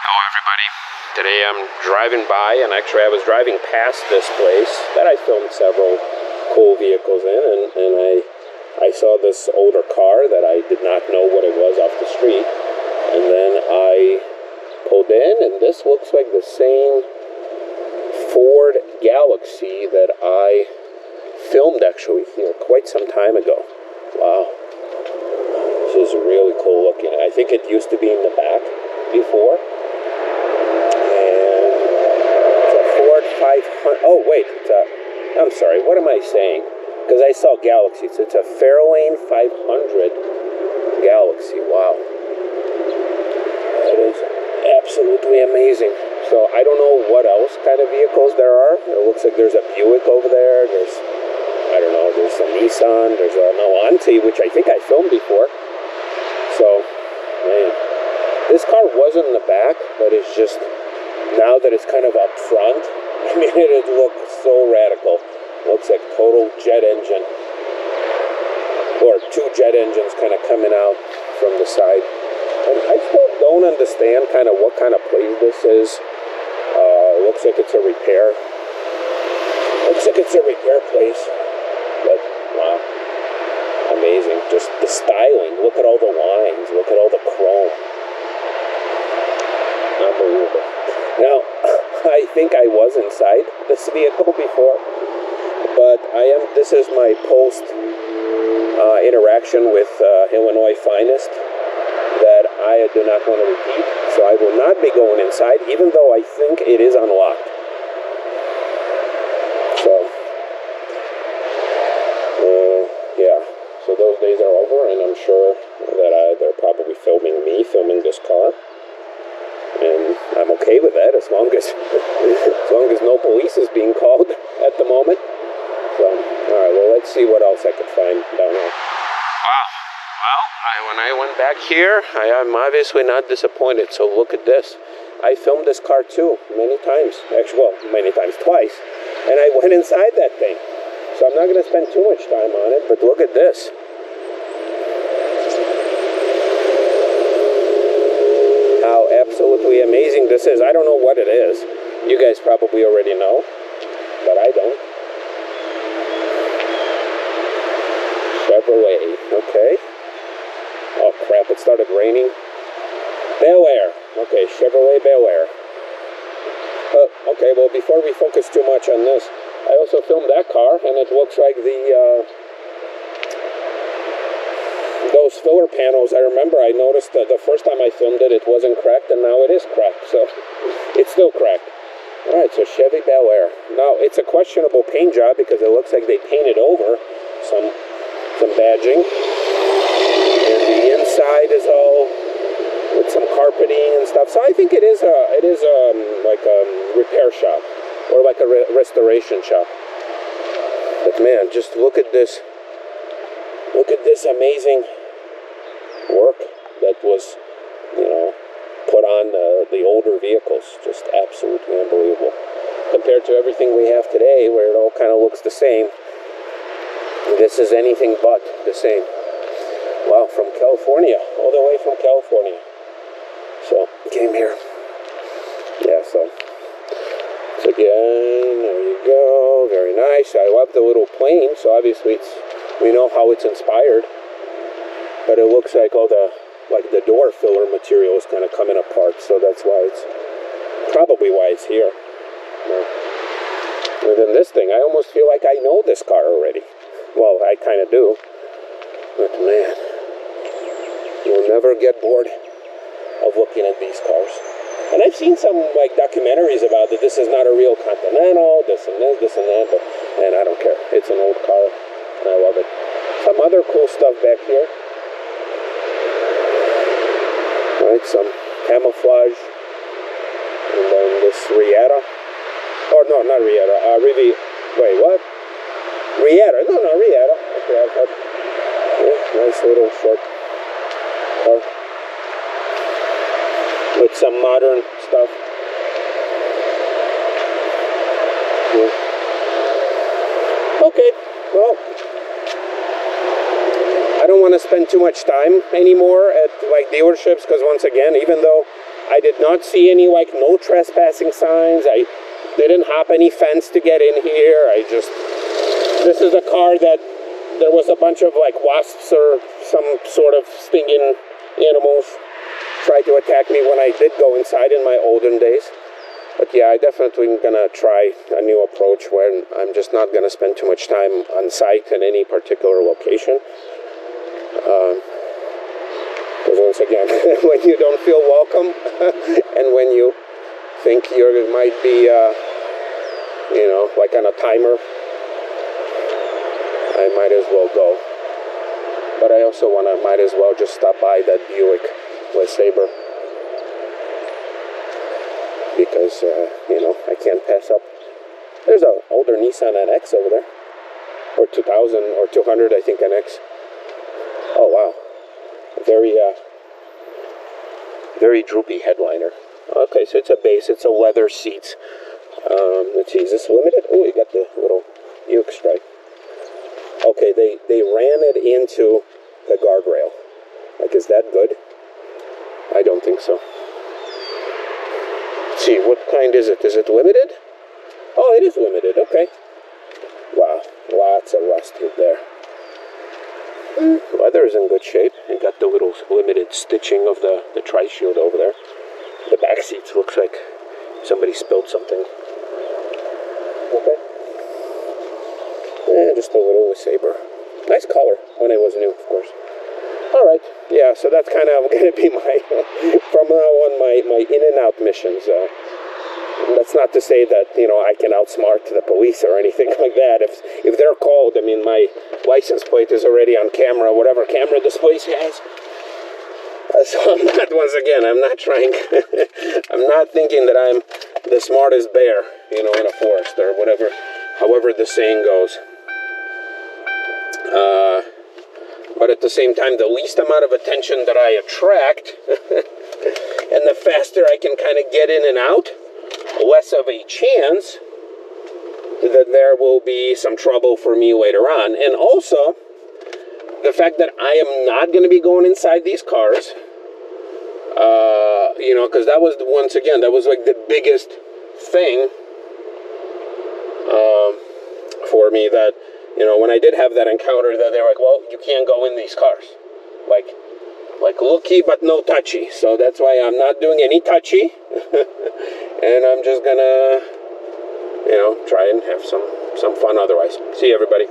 Hello everybody. Today I'm driving by, and actually I was driving past this place that I filmed several cool vehicles in, and I saw this older car that I did not know what it was off the street, and then I pulled in, and this looks like the same Ford Galaxy that I filmed actually here quite some time ago. Wow. This is really cool looking. I think it used to be in the back before. And it's a Ford 500. Oh, wait. I'm sorry. What am I saying? Because I saw Galaxies. It's a Fairlane 500 Galaxy. Wow. That is absolutely amazing. So I don't know what else kind of vehicles there are. It looks like there's a Buick over there. There's, I don't know, there's a Nissan. There's an Alante, which I think I filmed before. So, man. This car wasn't in the back, but it's just, now that it's kind of up front, I mean, it looks so radical. It looks like total jet engine, or two jet engines kind of coming out from the side. And I still don't understand kind of what kind of plate this is. Looks like it's a repair. Looks like it's a repair place. But, wow. Amazing. Just the styling. Look at all the lines. Look at all the chrome. Unbelievable. Now, I think I was inside this vehicle before, but this is my post interaction with Illinois Finest that I do not want to repeat, so I will not be going inside, even though I think it is unlocked. So, yeah, so those days are over, and I'm sure that they're probably filming this car. And I'm okay with that as long as no police is being called at the moment. So, all right, well, let's see what else I could find down here. Wow. Well, when I went back here, I am obviously not disappointed. So look at this. I filmed this car too many times. Actually, well, many times, twice. And I went inside that thing. So I'm not going to spend too much time on it, but look at this. How absolutely amazing this is. I don't know what it is. You guys probably already know, but I don't. Chevrolet, okay. Oh crap, it started raining. Belair, okay, Chevrolet Belair. Okay, well, before we focus too much on this, I also filmed that car, and it looks like those filler panels, I remember I noticed that the first time I filmed it, it wasn't cracked, and now it is cracked, so it's still cracked. Alright, so Chevy Belair. Now, it's a questionable paint job because it looks like they painted over some badging. And the inside is all with some carpeting and stuff. So I think it is like a repair shop or like a restoration shop. But man, just look at this. Look at this amazing work that was, put on the older vehicles. Just absolutely unbelievable. Compared to everything we have today, where it all kind of looks the same, this is anything but the same. Wow, from California, all the way from California. So, came here. Yeah, so again, there you go. Very nice. I love the little plane, so obviously we know how it's inspired. But it looks like all the door filler material is kind of coming apart, so that's why probably why it's here. And then this thing, I almost feel like I know this car already. Well, I kind of do. But man, you'll never get bored of looking at these cars. And I've seen some documentaries about that. This is not a real Continental, this and that, but man, I don't care. It's an old car, and I love it. Some other cool stuff back here. All right, some camouflage, and then this Rieta. Oh no, not Rieta. Wait, what? Rieta? No, Rieta. Okay, I've had. Yeah, nice little short car with some modern stuff. Yeah. Okay, well, I don't want to spend too much time anymore at dealerships, because once again, even though I did not see any, like, no trespassing signs. I didn't hop any fence to get in here. This is a car that there was a bunch of, like, wasps or some sort of stinging animals tried to attack me when I did go inside in my olden days. But yeah, I definitely am gonna try a new approach where I'm just not gonna spend too much time on site in any particular location. Because once again, when you don't feel welcome and when you think you might be, you know, like on a timer, I might as well go. But I also might as well just stop by that Buick LeSabre. Because, you know, I can't pass up. There's an older Nissan NX over there. Or 2000 or 200, I think, NX. Oh, wow. Very droopy headliner. Okay, so it's a base. It's a leather seats. Let's see, is this limited? Oh, you got the little Buick stripe. Okay, they ran it into the guardrail. Like, is that good? I don't think so. Let's see, what kind is it? Is it limited? Oh, it is limited, okay. Wow, lots of rust in there. Leather is in good shape. You got the little limited stitching of the tri-shield over there. The back seats looks like somebody spilled something. Okay. Yeah, just a little LeSabre. Nice color when it was new, of course. All right. Yeah, so that's kind of going to be my, from now on, my in and out missions. That's not to say that, you know, I can outsmart the police or anything like that. If they're called, I mean, my license plate is already on camera, whatever camera this place has. So I'm not, once again, I'm not trying, I'm not thinking that I'm the smartest bear, you know, in a forest or whatever, however the saying goes. But at the same time, the least amount of attention that I attract, and the faster I can kind of get in and out, less of a chance that there will be some trouble for me later on. And also, the fact that I am not going to be going inside these cars, you know, because that was, once again, that was like the biggest thing for me, that, you know, when I did have that encounter, that they were like, well, you can't go in these cars. Like looky, but no touchy. So that's why I'm not doing any touchy. And I'm just gonna, you know, try and have some fun otherwise. See you, everybody.